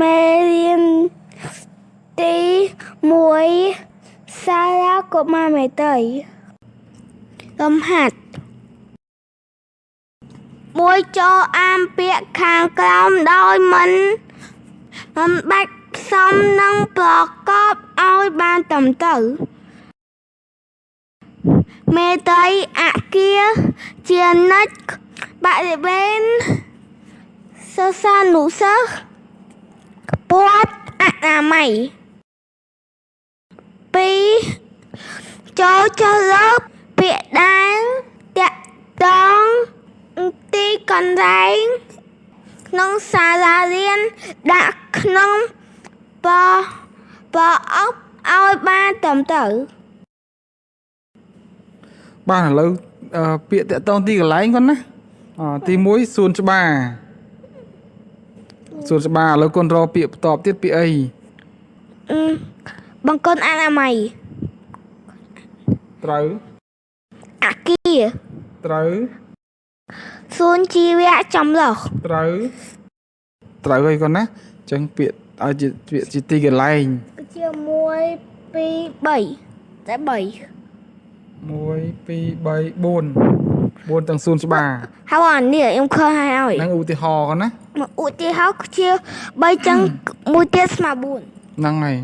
មេរៀនទី1សារៈកុមារមេត្រីលំហាត់មួយចូលអានពាក្យខាងក្រោមដោយមិនបាច់ផ្សំនិងប្រកបឲ្យបានត្រឹមត្រូវមេត្រីអគារជានិច្ចបរិវេណសិស្សានុសិស្សពាត់អនាម័យ2ចូលជ្រើសពាក្យដែលតាក់ទងទីកន្លែងក្នុងសាលារៀនដាក់ក្នុងប្រអប់ឲ្យបានត្រឹមត្រូវបាទឥឡូវពាក្យតាក់ទងទីកន្លែងគាត់ណាទី1សួនច្បារឥឡូវគាត់រកពាក្យបន្ទាប់ទៀតពាក្យអីបង្គន់អនាម័យត្រូវអគារត្រូវសួនជីវៈចម្រុះត្រូវហើយគាត់ណាអញ្ចឹងពាក្យឲ្យជាពាក្យជាទីកន្លែងជា1 2 3តែ3 1 2 3 4ទាំងសួនច្បារហើយអានេះខ្ញុំឃើញហើយហ្នឹងឧទាហរណ៍គាត់ណាឧទាហរណ៍ជា3ចឹងមួយទៀតស្មើ4ហ្នឹងហើយ